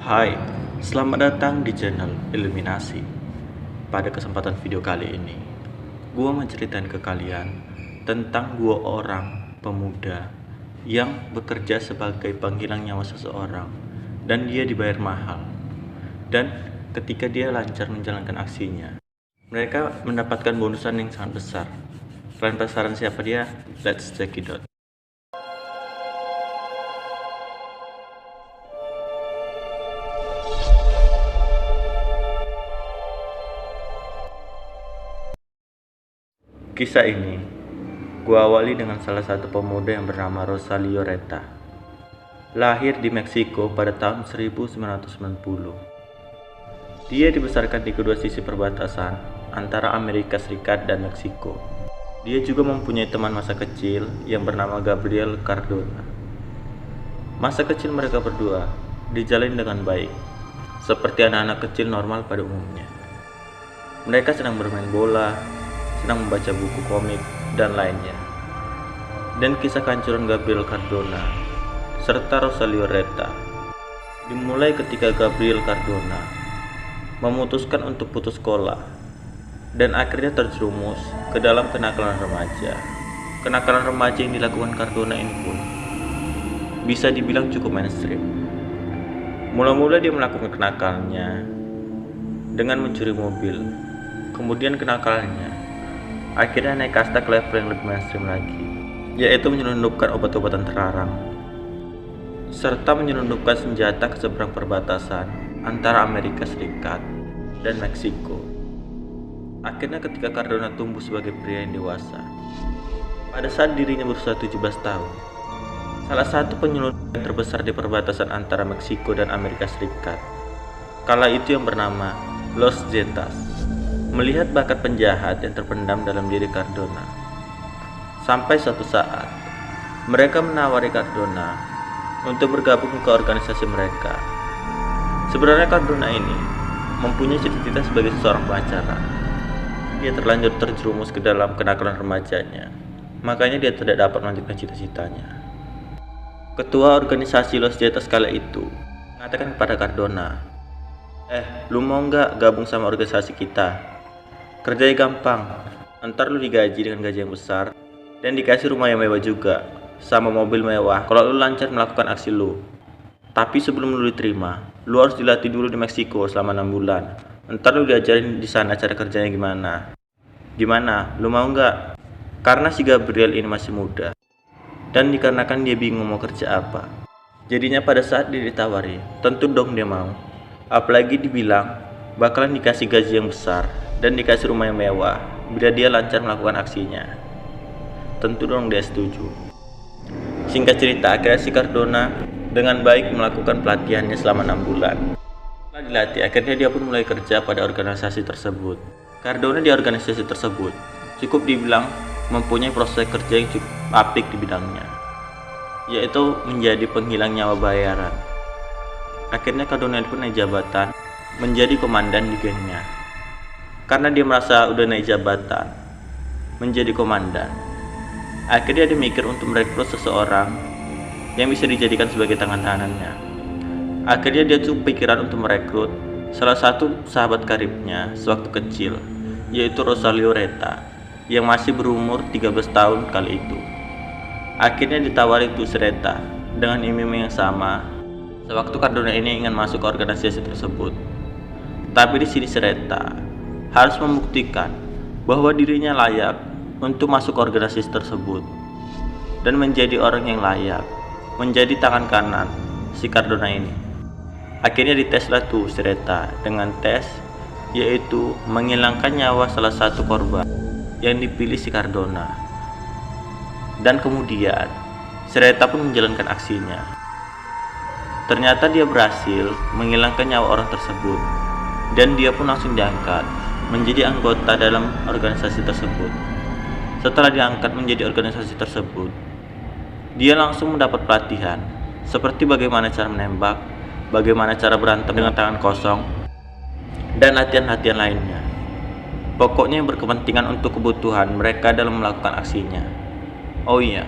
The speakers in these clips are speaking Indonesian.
Hai, selamat datang di channel Iluminasi. Pada kesempatan video kali ini, gua mau ceritain ke kalian tentang dua orang pemuda yang bekerja sebagai penghilang nyawa seseorang dan dia dibayar mahal. Dan ketika dia lancar menjalankan aksinya, mereka mendapatkan bonusan yang sangat besar. Kalian penasaran siapa dia? Let's check it out. Kisah ini gua awali dengan salah satu pemuda yang bernama Rosalio Reta. Lahir di Meksiko pada tahun 1990. Dia dibesarkan di kedua sisi perbatasan antara Amerika Serikat dan Meksiko. Dia juga mempunyai teman masa kecil yang bernama Gabriel Cardona. Masa kecil mereka berdua dijalin dengan baik, seperti anak-anak kecil normal pada umumnya. Mereka sedang bermain bola, sedang membaca buku komik, dan lainnya. Dan kisah kehancuran Gabriel Cardona serta Rosalio Reta dimulai ketika Gabriel Cardona memutuskan untuk putus sekolah dan akhirnya terjerumus ke dalam kenakalan remaja. Kenakalan remaja yang dilakukan Cardona ini pun bisa dibilang cukup mainstream. Mula-mula dia melakukan kenakalannya dengan mencuri mobil, kemudian kenakalannya akhirnya naik kasta ke level yang lebih mainstream lagi, yaitu menyelundupkan obat-obatan terlarang serta menyelundupkan senjata ke seberang perbatasan antara Amerika Serikat dan Meksiko. Akhirnya ketika Cardona tumbuh sebagai pria yang dewasa, pada saat dirinya berusia 17 tahun, salah satu penyelundup yang terbesar di perbatasan antara Meksiko dan Amerika Serikat kala itu yang bernama Los Zetas melihat bakat penjahat yang terpendam dalam diri Cardona. Sampai suatu saat, mereka menawari Cardona untuk bergabung ke organisasi mereka. Sebenarnya Cardona ini mempunyai cita-cita sebagai seorang pengacara. Dia terlanjur terjerumus ke dalam kenakalan remajanya, makanya dia tidak dapat melanjutkan cita-citanya. Ketua organisasi Los Zetas kala itu mengatakan kepada Cardona, lu mau nggak gabung sama organisasi kita? Kerjanya gampang, ntar lu digaji dengan gaji yang besar dan dikasih rumah yang mewah juga, sama mobil mewah kalau lu lancar melakukan aksi lu. Tapi sebelum lu diterima, lu harus dilatih dulu di Meksiko selama 6 bulan. Ntar lu diajarin di sana cara kerjanya gimana. Gimana? Lu mau nggak? Karena si Gabriel ini masih muda dan dikarenakan dia bingung mau kerja apa, jadinya pada saat dia ditawari, tentu dong dia mau. Apalagi dibilang bakalan dikasih gaji yang besar dan dikasih rumah yang mewah bila dia lancar melakukan aksinya. Tentu dong dia setuju. Singkat cerita, akhirnya si Cardona dengan baik melakukan pelatihannya selama 6 bulan. Setelah dilatih, akhirnya dia pun mulai kerja pada organisasi tersebut. Cardona di organisasi tersebut cukup dibilang mempunyai proses kerja yang cukup apik di bidangnya, yaitu menjadi penghilang nyawa bayaran. Akhirnya Cardona pun naik jabatan menjadi komandan di gengnya. Karena dia merasa udah naik jabatan menjadi komandan, akhirnya dia mikir untuk merekrut seseorang yang bisa dijadikan sebagai tangan kanannya. Akhirnya dia tuh pikiran untuk merekrut salah satu sahabat karibnya sewaktu kecil, yaitu Rosalio Reta yang masih berumur 13 tahun kali itu. Akhirnya ditawari tuh si Reta dengan iming-iming yang sama sewaktu Cardona ini ingin masuk ke organisasi tersebut. Tapi di sini si Reta harus membuktikan bahwa dirinya layak untuk masuk ke organisasi tersebut dan menjadi orang yang layak menjadi tangan kanan si Cardona ini. Akhirnya diteslah tuh si Reta dengan tes, yaitu menghilangkan nyawa salah satu korban yang dipilih si Cardona. Dan kemudian si Reta pun menjalankan aksinya. Ternyata dia berhasil menghilangkan nyawa orang tersebut dan dia pun langsung diangkat menjadi anggota dalam organisasi tersebut. Setelah diangkat menjadi organisasi tersebut, dia langsung mendapat pelatihan seperti bagaimana cara menembak, bagaimana cara berantem dengan tangan kosong, dan latihan-latihan lainnya. Pokoknya yang berkepentingan untuk kebutuhan mereka dalam melakukan aksinya. Oh iya,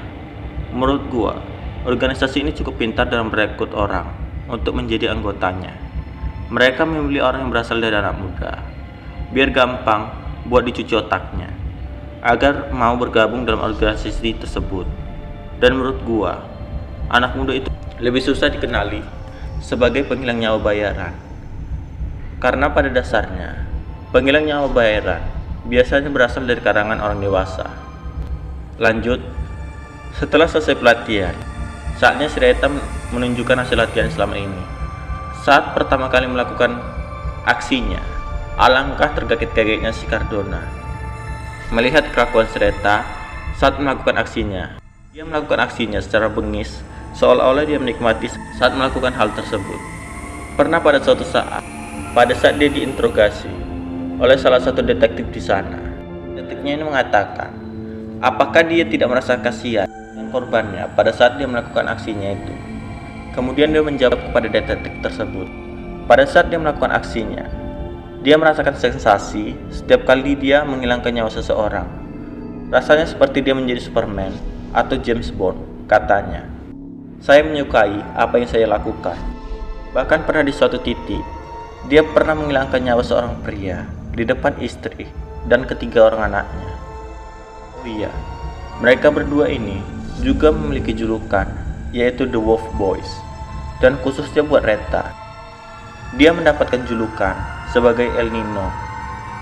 menurut gua, organisasi ini cukup pintar dalam merekrut orang untuk menjadi anggotanya. mereka memilih orang yang berasal dari anak muda, biar gampang buat dicuci otaknya, agar mau bergabung dalam organisasi tersebut. Dan menurut gua, anak muda itu lebih susah dikenali sebagai penghilang nyawa bayaran. Karena pada dasarnya, penghilang nyawa bayaran biasanya berasal dari kalangan orang dewasa. Lanjut, setelah selesai pelatihan, saatnya si Reta menunjukkan hasil latihan selama ini. Saat pertama kali melakukan aksinya, alangkah terkaget-kagetnya si Cardona melihat kelakuan si Reta saat melakukan aksinya. Dia melakukan aksinya secara bengis, seolah-olah dia menikmati saat melakukan hal tersebut. Pernah pada suatu saat, pada saat dia diinterogasi oleh salah satu detektif di sana, detektifnya ini mengatakan, apakah dia tidak merasa kasihan dengan korbannya pada saat dia melakukan aksinya itu. Kemudian dia menjawab kepada detektif tersebut, pada saat dia melakukan aksinya, dia merasakan sensasi setiap kali dia menghilangkan nyawa seseorang. Rasanya seperti dia menjadi Superman atau James Bond, katanya. Saya menyukai apa yang saya lakukan. Bahkan pernah di suatu titik, dia pernah menghilangkan nyawa seorang pria di depan istri dan ketiga orang anaknya. Oh iya, mereka berdua ini juga memiliki julukan, yaitu The Wolf Boys. Dan khususnya buat Reta, dia mendapatkan julukan sebagai El Nino,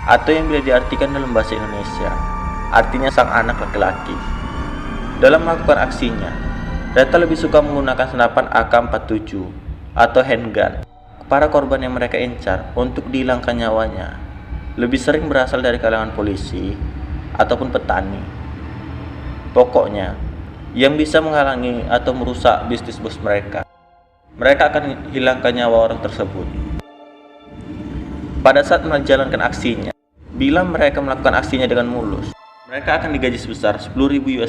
atau yang bila diartikan dalam bahasa Indonesia, artinya sang anak laki-laki. Dalam melakukan aksinya, Reta lebih suka menggunakan senapan AK-47 atau handgun. Para korban yang mereka incar untuk dihilangkan nyawanya lebih sering berasal dari kalangan polisi ataupun petani. Pokoknya, yang bisa menghalangi atau merusak bisnis bos mereka, mereka akan hilangkan nyawa orang tersebut. Pada saat menjalankan aksinya, bila mereka melakukan aksinya dengan mulus, mereka akan digaji sebesar $10.000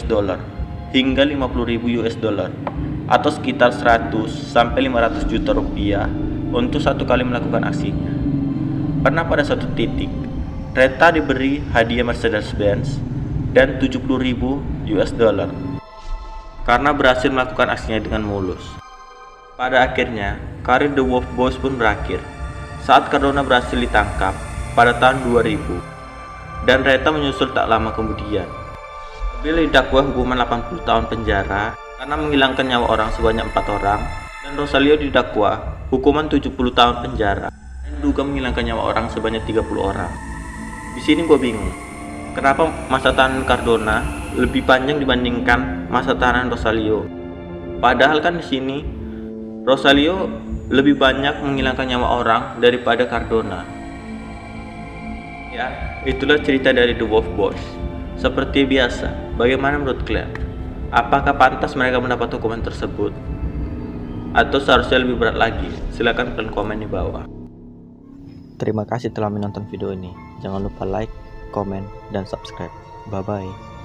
hingga $50.000 atau sekitar 100 sampai 500 juta rupiah untuk satu kali melakukan aksinya. Pernah pada suatu titik, Reta diberi hadiah Mercedes-Benz dan $70.000 karena berhasil melakukan aksinya dengan mulus. Pada akhirnya, karir The Wolf Boys pun berakhir saat Cardona berhasil ditangkap pada tahun 2000 dan Reta menyusul tak lama kemudian. Bila didakwa hukuman 80 tahun penjara karena menghilangkan nyawa orang sebanyak 4 orang, dan Rosalio didakwa hukuman 70 tahun penjara dan diduga menghilangkan nyawa orang sebanyak 30 orang. Di sini gue bingung, kenapa masa tahanan Cardona lebih panjang dibandingkan masa tahanan Rosalio? Padahal kan di sini Rosalio lebih banyak menghilangkan nyawa orang daripada Cardona. Ya, itulah cerita dari The Wolf Boys. Seperti biasa, bagaimana menurut kalian? Apakah pantas mereka mendapat hukuman tersebut? Atau seharusnya lebih berat lagi? Silahkan kalian komen di bawah. Terima kasih telah menonton video ini. Jangan lupa like, komen, dan subscribe. Bye-bye.